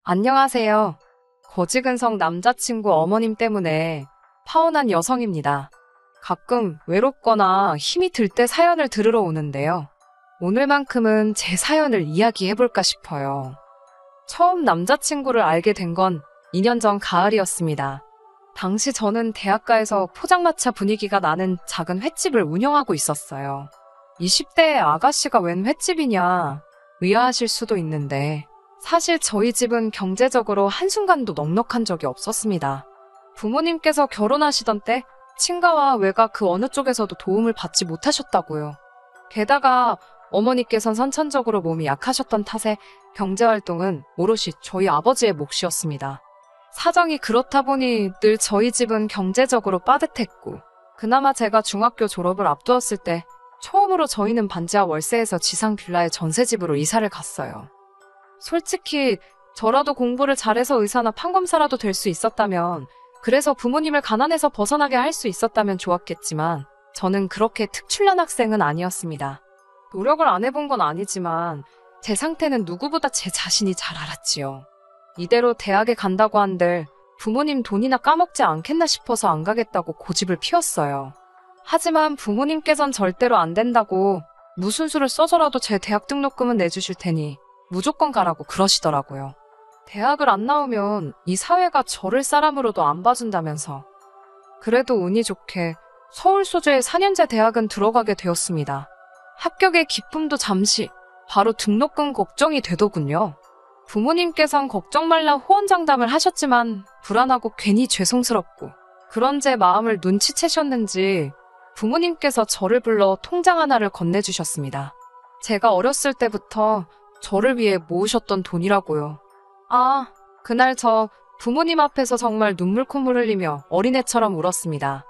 안녕하세요. 거지근성 남자친구 어머님 때문에 파혼한 여성입니다. 가끔 외롭거나 힘이 들 때 사연을 들으러 오는데요. 오늘만큼은 제 사연을 이야기해볼까 싶어요. 처음 남자친구를 알게 된 건 2년 전 가을이었습니다. 당시 저는 대학가에서 포장마차 분위기가 나는 작은 횟집을 운영하고 있었어요. 20대의 아가씨가 웬 횟집이냐 의아하실 수도 있는데 사실 저희 집은 경제적으로 한순간도 넉넉한 적이 없었습니다. 부모님께서 결혼하시던 때 친가와 외가 그 어느 쪽에서도 도움을 받지 못하셨다고요. 게다가 어머니께선 선천적으로 몸이 약하셨던 탓에 경제활동은 오롯이 저희 아버지의 몫이었습니다. 사정이 그렇다 보니 늘 저희 집은 경제적으로 빠듯했고 그나마 제가 중학교 졸업을 앞두었을 때 처음으로 저희는 반지하 월세에서 지상 빌라의 전세집으로 이사를 갔어요. 솔직히 저라도 공부를 잘해서 의사나 판검사라도 될 수 있었다면, 그래서 부모님을 가난에서 벗어나게 할 수 있었다면 좋았겠지만 저는 그렇게 특출난 학생은 아니었습니다. 노력을 안 해본 건 아니지만 제 상태는 누구보다 제 자신이 잘 알았지요. 이대로 대학에 간다고 한들 부모님 돈이나 까먹지 않겠나 싶어서 안 가겠다고 고집을 피웠어요. 하지만 부모님께선 절대로 안 된다고 무슨 수를 써서라도 제 대학 등록금은 내주실 테니 무조건 가라고 그러시더라고요. 대학을 안 나오면 이 사회가 저를 사람으로도 안 봐준다면서. 그래도 운이 좋게 서울 소재의 4년제 대학은 들어가게 되었습니다. 합격의 기쁨도 잠시, 바로 등록금 걱정이 되더군요. 부모님께선 걱정 말라 호언장담을 하셨지만 불안하고 괜히 죄송스럽고 그런 제 마음을 눈치채셨는지 부모님께서 저를 불러 통장 하나를 건네주셨습니다. 제가 어렸을 때부터 저를 위해 모으셨던 돈이라고요. 그날 저 부모님 앞에서 정말 눈물 콧물 흘리며 어린애처럼 울었습니다.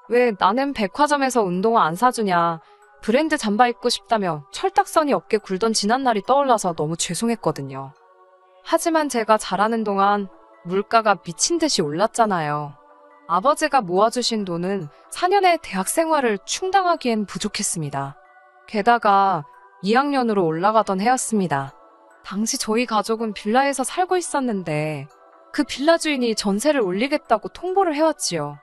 왜 나는 백화점에서 운동화 안 사주냐, 브랜드 잠바 입고 싶다며 철딱선이 어깨 굴던 지난날이 떠올라서 너무 죄송했거든요. 하지만 제가 자라는 동안 물가가 미친 듯이 올랐잖아요. 아버지가 모아주신 돈은 4년의 대학 생활을 충당하기엔 부족했습니다. 게다가 2학년으로 올라가던 해였습니다. 당시 저희 가족은 빌라에서 살고 있었는데 그 빌라 주인이 전세를 올리겠다고 통보를 해왔지요.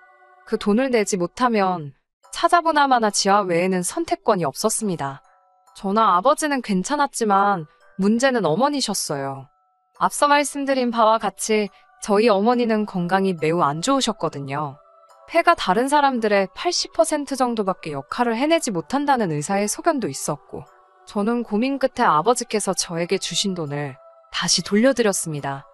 그 돈을 내지 못하면 찾아보나마나 지하 외에는 선택권이 없었습니다. 저나 아버지는 괜찮았지만 문제는 어머니셨어요. 앞서 말씀드린 바와 같이 저희 어머니는 건강이 매우 안 좋으셨거든요. 폐가 다른 사람들의 80% 정도밖에 역할을 해내지 못한다는 의사의 소견도 있었고 저는 고민 끝에 아버지께서 저에게 주신 돈을 다시 돌려드렸습니다.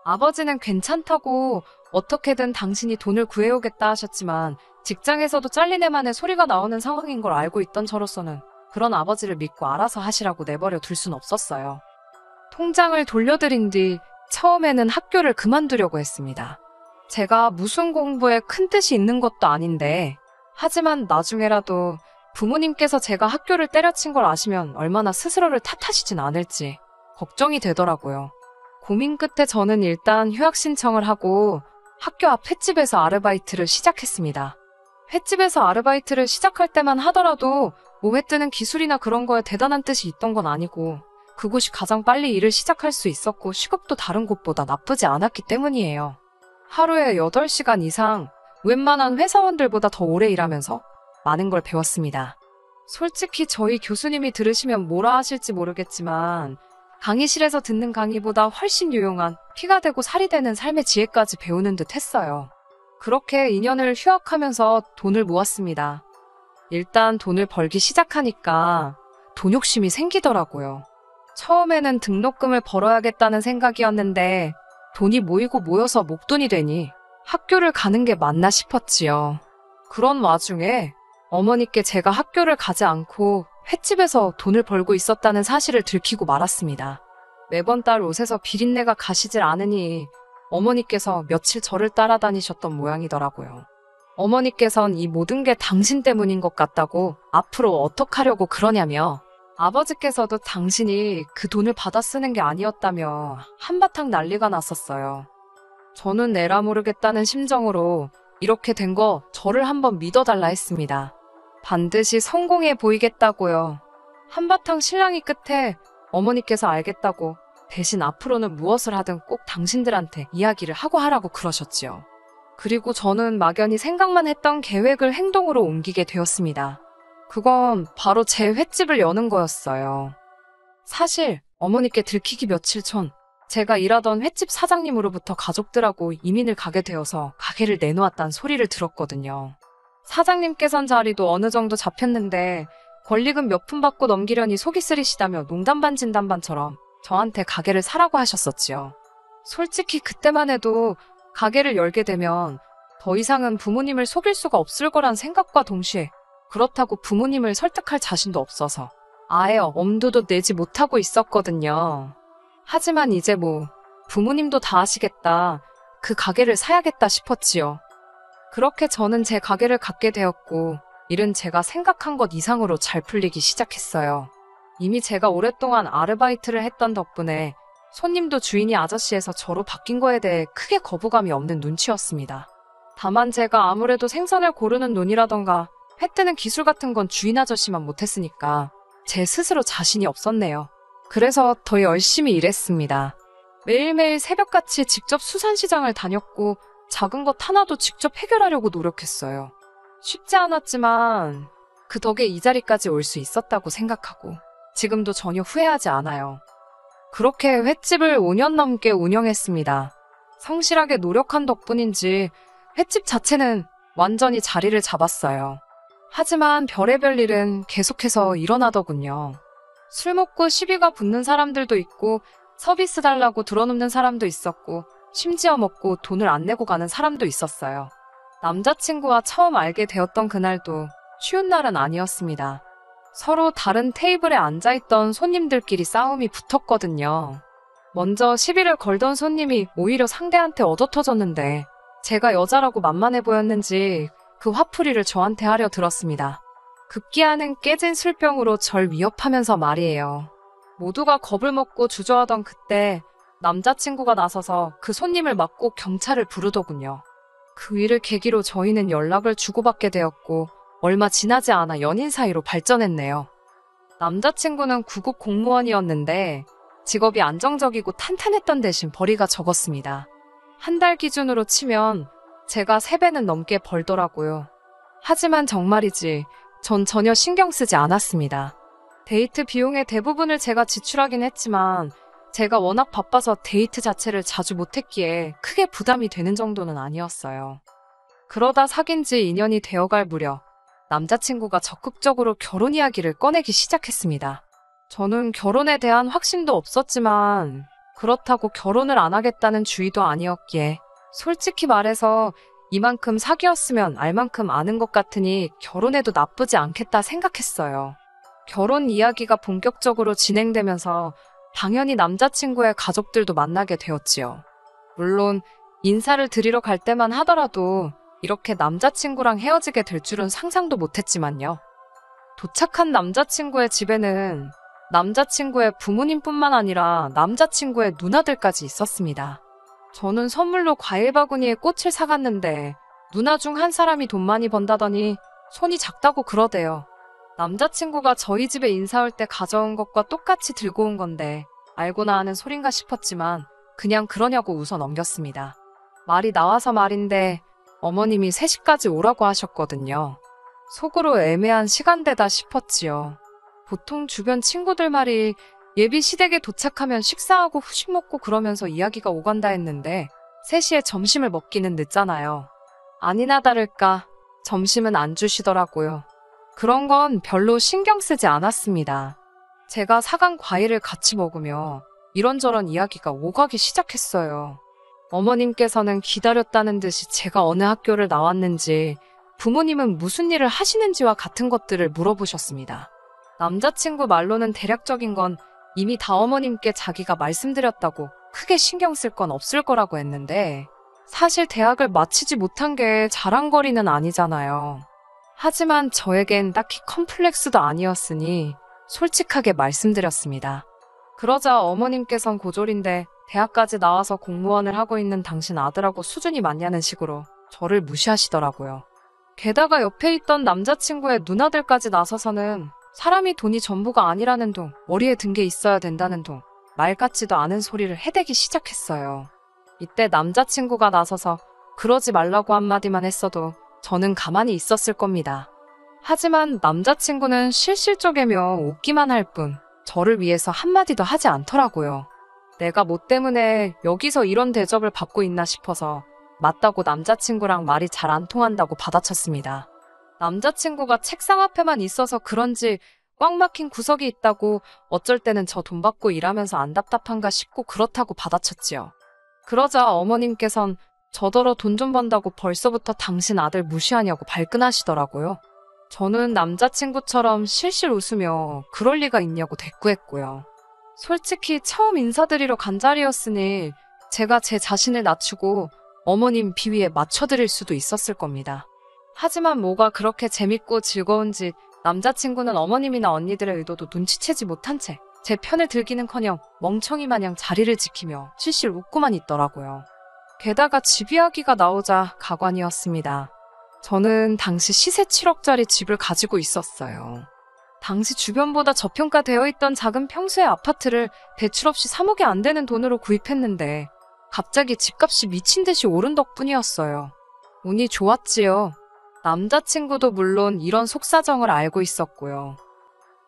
아버지는 괜찮다고 어떻게든 당신이 돈을 구해오겠다 하셨지만 직장에서도 잘린 애만의 소리가 나오는 상황인 걸 알고 있던 저로서는 그런 아버지를 믿고 알아서 하시라고 내버려 둘 순 없었어요. 통장을 돌려드린 뒤 처음에는 학교를 그만두려고 했습니다. 제가 무슨 공부에 큰 뜻이 있는 것도 아닌데 하지만 나중에라도 부모님께서 제가 학교를 때려친 걸 아시면 얼마나 스스로를 탓하시진 않을지 걱정이 되더라고요. 고민 끝에 저는 일단 휴학 신청을 하고 학교 앞 횟집에서 아르바이트를 시작했습니다. 횟집에서 아르바이트를 시작할 때만 하더라도 몸에 뜨는 기술이나 그런 거에 대단한 뜻이 있던 건 아니고 그곳이 가장 빨리 일을 시작할 수 있었고 시급도 다른 곳보다 나쁘지 않았기 때문이에요. 하루에 8시간 이상 웬만한 회사원들보다 더 오래 일하면서 많은 걸 배웠습니다. 솔직히 저희 교수님이 들으시면 뭐라 하실지 모르겠지만 강의실에서 듣는 강의보다 훨씬 유용한 피가 되고 살이 되는 삶의 지혜까지 배우는 듯 했어요. 그렇게 2년을 휴학하면서 돈을 모았습니다. 일단 돈을 벌기 시작하니까 돈 욕심이 생기더라고요. 처음에는 등록금을 벌어야겠다는 생각이었는데 돈이 모이고 모여서 목돈이 되니 학교를 가는 게 맞나 싶었지요. 그런 와중에 어머니께 제가 학교를 가지 않고 횟집에서 돈을 벌고 있었다는 사실을 들키고 말았습니다. 매번 딸 옷에서 비린내가 가시질 않으니 어머니께서 며칠 저를 따라다니셨던 모양이더라고요. 어머니께선 이 모든 게 당신 때문인 것 같다고 앞으로 어떡하려고 그러냐며 아버지께서도 당신이 그 돈을 받아 쓰는 게 아니었다며 한바탕 난리가 났었어요. 저는 내라 모르겠다는 심정으로 이렇게 된 거 저를 한번 믿어달라 했습니다. 반드시 성공해 보이겠다고요. 한바탕 실랑이 끝에 어머니께서 알겠다고 대신 앞으로는 무엇을 하든 꼭 당신들한테 이야기를 하고 하라고 그러셨지요. 그리고 저는 막연히 생각만 했던 계획을 행동으로 옮기게 되었습니다. 그건 바로 제 횟집을 여는 거였어요. 사실 어머니께 들키기 며칠 전 제가 일하던 횟집 사장님으로부터 가족들하고 이민을 가게 되어서 가게를 내놓았다는 소리를 들었거든요. 사장님께선 자리도 어느 정도 잡혔는데 권리금 몇 푼 받고 넘기려니 속이 쓰리시다며 농담 반 진담 반처럼 저한테 가게를 사라고 하셨었지요. 솔직히 그때만 해도 가게를 열게 되면 더 이상은 부모님을 속일 수가 없을 거란 생각과 동시에 그렇다고 부모님을 설득할 자신도 없어서 아예 엄두도 내지 못하고 있었거든요. 하지만 이제 부모님도 다 아시겠다. 그 가게를 사야겠다 싶었지요. 그렇게 저는 제 가게를 갖게 되었고 일은 제가 생각한 것 이상으로 잘 풀리기 시작했어요. 이미 제가 오랫동안 아르바이트를 했던 덕분에 손님도 주인이 아저씨에서 저로 바뀐 거에 대해 크게 거부감이 없는 눈치였습니다. 다만 제가 아무래도 생선을 고르는 눈이라던가 회 뜨는 기술 같은 건 주인 아저씨만 못했으니까 제 스스로 자신이 없었네요. 그래서 더 열심히 일했습니다. 매일매일 새벽같이 직접 수산시장을 다녔고 작은 것 하나도 직접 해결하려고 노력했어요. 쉽지 않았지만 그 덕에 이 자리까지 올 수 있었다고 생각하고 지금도 전혀 후회하지 않아요. 그렇게 횟집을 5년 넘게 운영했습니다. 성실하게 노력한 덕분인지 횟집 자체는 완전히 자리를 잡았어요. 하지만 별의별 일은 계속해서 일어나더군요. 술 먹고 시비가 붙는 사람들도 있고 서비스 달라고 들어눕는 사람도 있었고 심지어 먹고 돈을 안 내고 가는 사람도 있었어요. 남자친구와 처음 알게 되었던 그날도 쉬운 날은 아니었습니다. 서로 다른 테이블에 앉아있던 손님들끼리 싸움이 붙었거든요. 먼저 시비를 걸던 손님이 오히려 상대한테 얻어터졌는데 제가 여자라고 만만해 보였는지 그 화풀이를 저한테 하려 들었습니다. 급기야는 깨진 술병으로 절 위협하면서 말이에요. 모두가 겁을 먹고 주저하던 그때 남자친구가 나서서 그 손님을 맞고 경찰을 부르더군요. 그 일을 계기로 저희는 연락을 주고받게 되었고 얼마 지나지 않아 연인 사이로 발전했네요. 남자친구는 구급 공무원이었는데 직업이 안정적이고 탄탄했던 대신 벌이가 적었습니다. 한 달 기준으로 치면 제가 3배는 넘게 벌더라고요. 하지만 정말이지 전 전혀 신경 쓰지 않았습니다. 데이트 비용의 대부분을 제가 지출하긴 했지만 제가 워낙 바빠서 데이트 자체를 자주 못했기에 크게 부담이 되는 정도는 아니었어요. 그러다 사귄 지 2년이 되어갈 무렵 남자친구가 적극적으로 결혼 이야기를 꺼내기 시작했습니다. 저는 결혼에 대한 확신도 없었지만 그렇다고 결혼을 안 하겠다는 주의도 아니었기에 솔직히 말해서 이만큼 사귀었으면 알만큼 아는 것 같으니 결혼해도 나쁘지 않겠다 생각했어요. 결혼 이야기가 본격적으로 진행되면서 당연히 남자친구의 가족들도 만나게 되었지요. 물론 인사를 드리러 갈 때만 하더라도 이렇게 남자친구랑 헤어지게 될 줄은 상상도 못했지만요. 도착한 남자친구의 집에는 남자친구의 부모님뿐만 아니라 남자친구의 누나들까지 있었습니다. 저는 선물로 과일 바구니에 꽃을 사갔는데 누나 중 한 사람이 돈 많이 번다더니 손이 작다고 그러대요. 남자친구가 저희 집에 인사 올 때 가져온 것과 똑같이 들고 온 건데 알고나 하는 소린가 싶었지만 그냥 그러냐고 웃어 넘겼습니다. 말이 나와서 말인데 어머님이 3시까지 오라고 하셨거든요. 속으로 애매한 시간대다 싶었지요. 보통 주변 친구들 말이 예비 시댁에 도착하면 식사하고 후식 먹고 그러면서 이야기가 오간다 했는데 3시에 점심을 먹기는 늦잖아요. 아니나 다를까 점심은 안 주시더라고요. 그런 건 별로 신경 쓰지 않았습니다. 제가 사간 과일을 같이 먹으며 이런저런 이야기가 오가기 시작했어요. 어머님께서는 기다렸다는 듯이 제가 어느 학교를 나왔는지 부모님은 무슨 일을 하시는지와 같은 것들을 물어보셨습니다. 남자친구 말로는 대략적인 건 이미 다 어머님께 자기가 말씀드렸다고 크게 신경 쓸 건 없을 거라고 했는데 사실 대학을 마치지 못한 게 자랑거리는 아니잖아요. 하지만 저에겐 딱히 컴플렉스도 아니었으니 솔직하게 말씀드렸습니다. 그러자 어머님께선 고졸인데 대학까지 나와서 공무원을 하고 있는 당신 아들하고 수준이 맞냐는 식으로 저를 무시하시더라고요. 게다가 옆에 있던 남자친구의 누나들까지 나서서는 사람이 돈이 전부가 아니라는 둥, 머리에 든 게 있어야 된다는 둥 말 같지도 않은 소리를 해대기 시작했어요. 이때 남자친구가 나서서 그러지 말라고 한마디만 했어도 저는 가만히 있었을 겁니다. 하지만 남자친구는 실실쪼개며 웃기만 할 뿐 저를 위해서 한마디도 하지 않더라고요. 내가 뭐 때문에 여기서 이런 대접을 받고 있나 싶어서 맞다고 남자친구랑 말이 잘 안 통한다고 받아쳤습니다. 남자친구가 책상 앞에만 있어서 그런지 꽉 막힌 구석이 있다고 어쩔 때는 저 돈 받고 일하면서 안 답답한가 싶고 그렇다고 받아쳤지요. 그러자 어머님께선 저더러 돈 좀 번다고 벌써부터 당신 아들 무시하냐고 발끈하시더라고요. 저는 남자친구처럼 실실 웃으며 그럴 리가 있냐고 대꾸했고요. 솔직히 처음 인사드리러 간 자리였으니 제가 제 자신을 낮추고 어머님 비위에 맞춰드릴 수도 있었을 겁니다. 하지만 뭐가 그렇게 재밌고 즐거운지 남자친구는 어머님이나 언니들의 의도도 눈치채지 못한 채 제 편을 들기는커녕 멍청이 마냥 자리를 지키며 실실 웃고만 있더라고요. 게다가 집 이야기가 나오자 가관이었습니다. 저는 당시 시세 7억짜리 집을 가지고 있었어요. 당시 주변보다 저평가되어 있던 작은 평수의 아파트를 대출 없이 3억이 안 되는 돈으로 구입했는데 갑자기 집값이 미친 듯이 오른 덕분이었어요. 운이 좋았지요. 남자친구도 물론 이런 속사정을 알고 있었고요.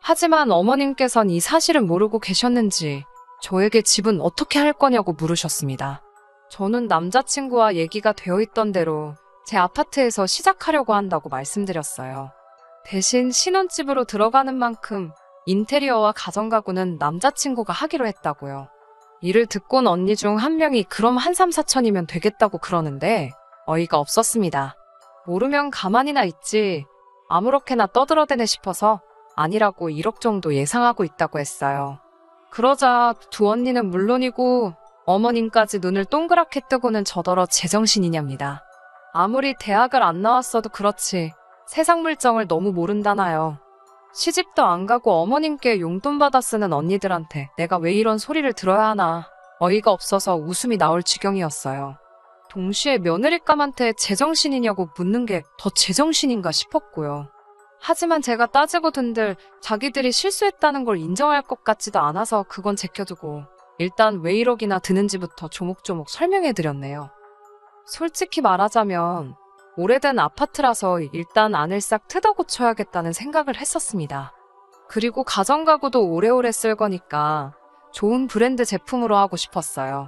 하지만 어머님께선 이 사실은 모르고 계셨는지 저에게 집은 어떻게 할 거냐고 물으셨습니다. 저는 남자친구와 얘기가 되어 있던 대로 제 아파트에서 시작하려고 한다고 말씀드렸어요. 대신 신혼집으로 들어가는 만큼 인테리어와 가정가구는 남자친구가 하기로 했다고요. 이를 듣곤 언니 중 한 명이 그럼 한 3, 4천이면 되겠다고 그러는데 어이가 없었습니다. 모르면 가만히나 있지 아무렇게나 떠들어대네 싶어서 아니라고 1억 정도 예상하고 있다고 했어요. 그러자 두 언니는 물론이고 어머님까지 눈을 동그랗게 뜨고는 저더러 제정신이냐입니다. 아무리 대학을 안 나왔어도 그렇지 세상 물정을 너무 모른다나요. 시집도 안 가고 어머님께 용돈 받아 쓰는 언니들한테 내가 왜 이런 소리를 들어야 하나 어이가 없어서 웃음이 나올 지경이었어요. 동시에 며느리감한테 제정신이냐고 묻는 게 더 제정신인가 싶었고요. 하지만 제가 따지고 든들 자기들이 실수했다는 걸 인정할 것 같지도 않아서 그건 제껴두고 일단 왜 1억이나 드는지부터 조목조목 설명해드렸네요. 솔직히 말하자면 오래된 아파트라서 일단 안을 싹 뜯어고쳐야겠다는 생각을 했었습니다. 그리고 가정가구도 오래오래 쓸 거니까 좋은 브랜드 제품으로 하고 싶었어요.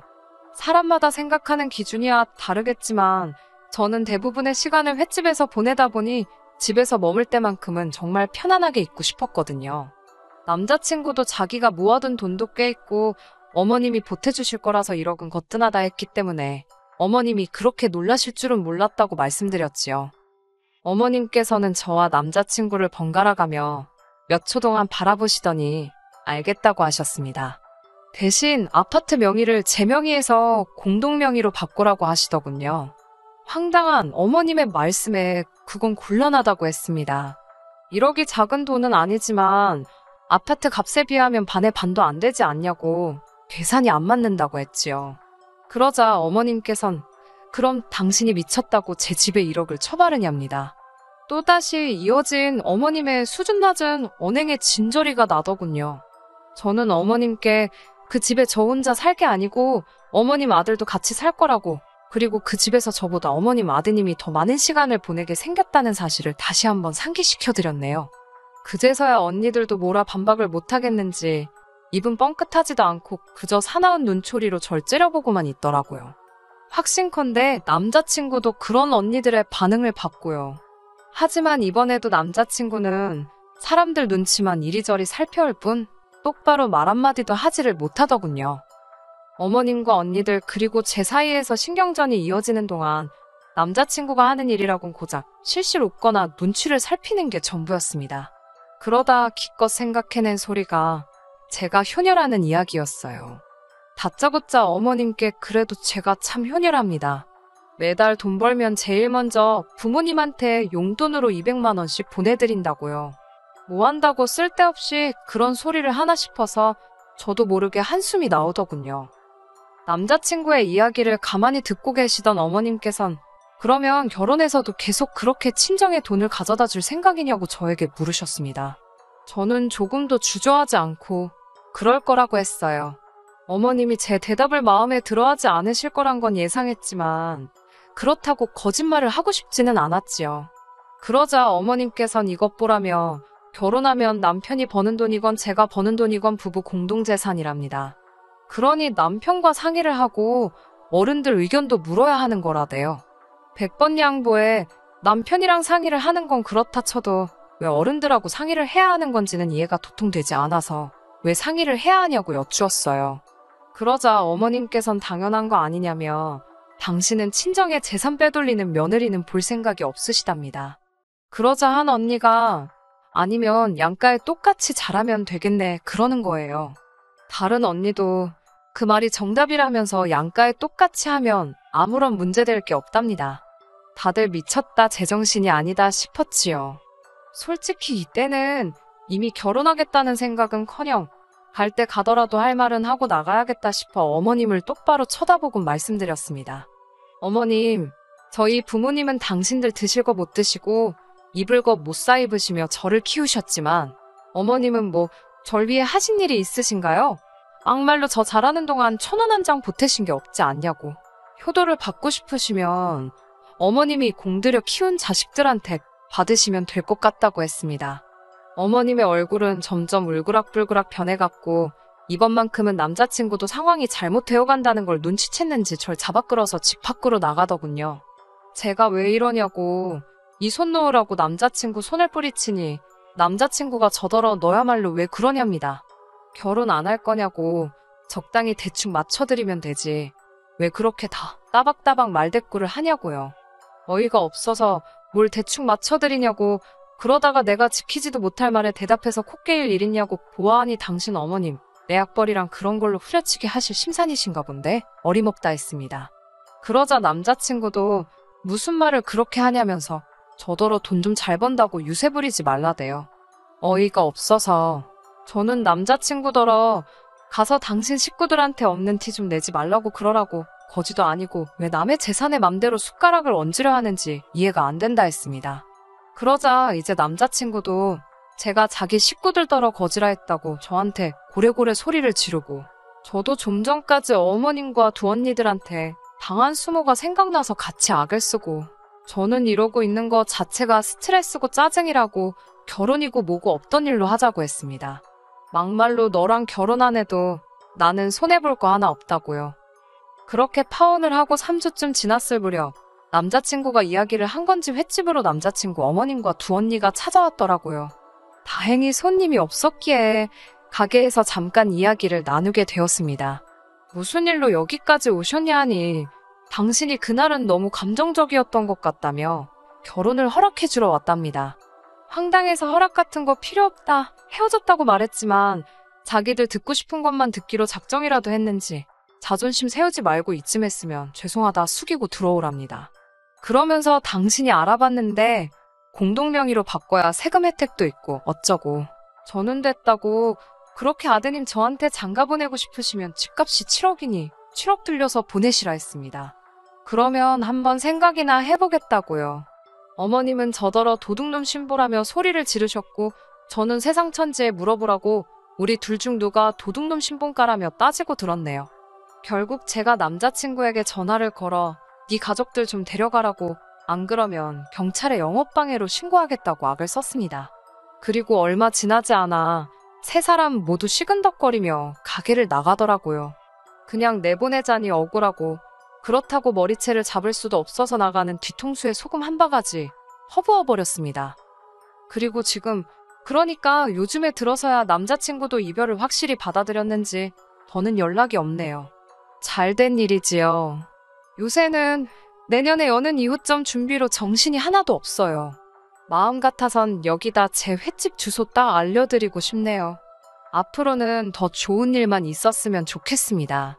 사람마다 생각하는 기준이야 다르겠지만 저는 대부분의 시간을 횟집에서 보내다 보니 집에서 머물 때만큼은 정말 편안하게 있고 싶었거든요. 남자친구도 자기가 모아둔 돈도 꽤 있고 어머님이 보태주실 거라서 1억은 거뜬하다 했기 때문에 어머님이 그렇게 놀라실 줄은 몰랐다고 말씀드렸지요. 어머님께서는 저와 남자친구를 번갈아가며 몇 초 동안 바라보시더니 알겠다고 하셨습니다. 대신 아파트 명의를 제 명의에서 공동 명의로 바꾸라고 하시더군요. 황당한 어머님의 말씀에 그건 곤란하다고 했습니다. 1억이 작은 돈은 아니지만 아파트 값에 비하면 반의 반도 안 되지 않냐고 계산이 안 맞는다고 했지요. 그러자 어머님께선 그럼 당신이 미쳤다고 제 집에 1억을 처바르냐입니다. 또다시 이어진 어머님의 수준 낮은 언행의 진저리가 나더군요. 저는 어머님께 그 집에 저 혼자 살 게 아니고 어머님 아들도 같이 살 거라고 그리고 그 집에서 저보다 어머님 아드님이 더 많은 시간을 보내게 생겼다는 사실을 다시 한번 상기시켜드렸네요. 그제서야 언니들도 뭐라 반박을 못하겠는지 입은 뻥끗하지도 않고 그저 사나운 눈초리로 절 째려보고만 있더라고요. 확신컨대 남자친구도 그런 언니들의 반응을 봤고요. 하지만 이번에도 남자친구는 사람들 눈치만 이리저리 살펴올 뿐 똑바로 말 한마디도 하지를 못하더군요. 어머님과 언니들 그리고 제 사이에서 신경전이 이어지는 동안 남자친구가 하는 일이라곤 고작 실실 웃거나 눈치를 살피는 게 전부였습니다. 그러다 기껏 생각해낸 소리가 제가 효녀라는 이야기였어요. 다짜고짜 어머님께 그래도 제가 참 효녀랍니다. 매달 돈 벌면 제일 먼저 부모님한테 용돈으로 200만 원씩 보내드린다고요. 뭐 한다고 쓸데없이 그런 소리를 하나 싶어서 저도 모르게 한숨이 나오더군요. 남자친구의 이야기를 가만히 듣고 계시던 어머님께선 그러면 결혼해서도 계속 그렇게 친정에 돈을 가져다 줄 생각이냐고 저에게 물으셨습니다. 저는 조금도 주저하지 않고 그럴 거라고 했어요. 어머님이 제 대답을 마음에 들어하지 않으실 거란 건 예상했지만 그렇다고 거짓말을 하고 싶지는 않았지요. 그러자 어머님께선 이것 보라며 결혼하면 남편이 버는 돈이건 제가 버는 돈이건 부부 공동재산이랍니다. 그러니 남편과 상의를 하고 어른들 의견도 물어야 하는 거라대요. 100번 양보해 남편이랑 상의를 하는 건 그렇다 쳐도 왜 어른들하고 상의를 해야 하는 건지는 이해가 도통되지 않아서 왜 상의를 해야 하냐고 여쭈었어요. 그러자 어머님께선 당연한 거 아니냐며 당신은 친정에 재산 빼돌리는 며느리는 볼 생각이 없으시답니다. 그러자 한 언니가 아니면 양가에 똑같이 잘하면 되겠네 그러는 거예요. 다른 언니도 그 말이 정답이라면서 양가에 똑같이 하면 아무런 문제될 게 없답니다. 다들 미쳤다 제정신이 아니다 싶었지요. 솔직히 이때는 이미 결혼하겠다는 생각은커녕 갈 때 가더라도 할 말은 하고 나가야겠다 싶어 어머님을 똑바로 쳐다보고 말씀드렸습니다. 어머님, 저희 부모님은 당신들 드실 거 못 드시고 입을 거 못 싸입으시며 저를 키우셨지만 어머님은 뭐 절 위해 하신 일이 있으신가요? 막말로 저 잘하는 동안 1,000원 한 장 보태신 게 없지 않냐고. 효도를 받고 싶으시면 어머님이 공들여 키운 자식들한테 받으시면 될 것 같다고 했습니다. 어머님의 얼굴은 점점 울그락불그락 변해갔고 이번만큼은 남자친구도 상황이 잘못되어간다는 걸 눈치챘는지 절 잡아 끌어서 집 밖으로 나가더군요. 제가 왜 이러냐고 이 손 놓으라고 남자친구 손을 뿌리치니 남자친구가 저더러 너야말로 왜 그러냐입니다. 결혼 안 할 거냐고 적당히 대충 맞춰드리면 되지 왜 그렇게 다 따박따박 말대꾸를 하냐고요. 어이가 없어서 뭘 대충 맞춰드리냐고 그러다가 내가 지키지도 못할 말에 대답해서 코 깨일 일 있냐고 보아하니 당신 어머님 내 약벌이랑 그런 걸로 후려치기 하실 심산이신가 본데 어림없다 했습니다. 그러자 남자친구도 무슨 말을 그렇게 하냐면서 저더러 돈 좀 잘 번다고 유세 부리지 말라대요. 어이가 없어서 저는 남자친구더러 가서 당신 식구들한테 없는 티 좀 내지 말라고 그러라고 거지도 아니고 왜 남의 재산에 맘대로 숟가락을 얹으려 하는지 이해가 안 된다 했습니다. 그러자 이제 남자친구도 제가 자기 식구들더러 거지라 했다고 저한테 고래고래 소리를 지르고 저도 좀 전까지 어머님과 두 언니들한테 당한 수모가 생각나서 같이 악을 쓰고 저는 이러고 있는 거 자체가 스트레스고 짜증이라고 결혼이고 뭐고 없던 일로 하자고 했습니다. 막말로 너랑 결혼 안 해도 나는 손해볼 거 하나 없다고요. 그렇게 파혼을 하고 3주쯤 지났을 무렵 남자친구가 이야기를 한 건지 횟집으로 남자친구 어머님과 두 언니가 찾아왔더라고요. 다행히 손님이 없었기에 가게에서 잠깐 이야기를 나누게 되었습니다. 무슨 일로 여기까지 오셨냐 하니 당신이 그날은 너무 감정적이었던 것 같다며 결혼을 허락해주러 왔답니다. 황당해서 허락 같은 거 필요 없다 헤어졌다고 말했지만 자기들 듣고 싶은 것만 듣기로 작정이라도 했는지 자존심 세우지 말고 이쯤 했으면 죄송하다 숙이고 들어오랍니다. 그러면서 당신이 알아봤는데 공동명의로 바꿔야 세금 혜택도 있고 어쩌고 저는 됐다고 그렇게 아드님 저한테 장가 보내고 싶으시면 집값이 7억이니 7억 들려서 보내시라 했습니다. 그러면 한번 생각이나 해보겠다고요. 어머님은 저더러 도둑놈 신보라며 소리를 지르셨고 저는 세상 천지에 물어보라고 우리 둘 중 누가 도둑놈 신본가라며 따지고 들었네요. 결국 제가 남자친구에게 전화를 걸어 네 가족들 좀 데려가라고 안 그러면 경찰에 영업방해로 신고하겠다고 악을 썼습니다. 그리고 얼마 지나지 않아 세 사람 모두 시근덕거리며 가게를 나가더라고요. 그냥 내보내자니 억울하고 그렇다고 머리채를 잡을 수도 없어서 나가는 뒤통수에 소금 한 바가지 허부어버렸습니다. 그리고 지금 그러니까 요즘에 들어서야 남자친구도 이별을 확실히 받아들였는지 더는 연락이 없네요. 잘된 일이지요. 요새는 내년에 여는 이웃점 준비로 정신이 하나도 없어요. 마음 같아선 여기다 제 횟집 주소 딱 알려드리고 싶네요. 앞으로는 더 좋은 일만 있었으면 좋겠습니다.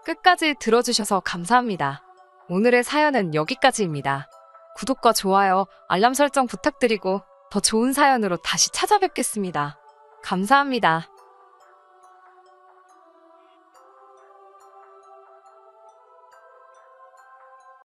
끝까지 들어주셔서 감사합니다. 오늘의 사연은 여기까지입니다. 구독과 좋아요, 알람 설정 부탁드리고 더 좋은 사연으로 다시 찾아뵙겠습니다. 감사합니다.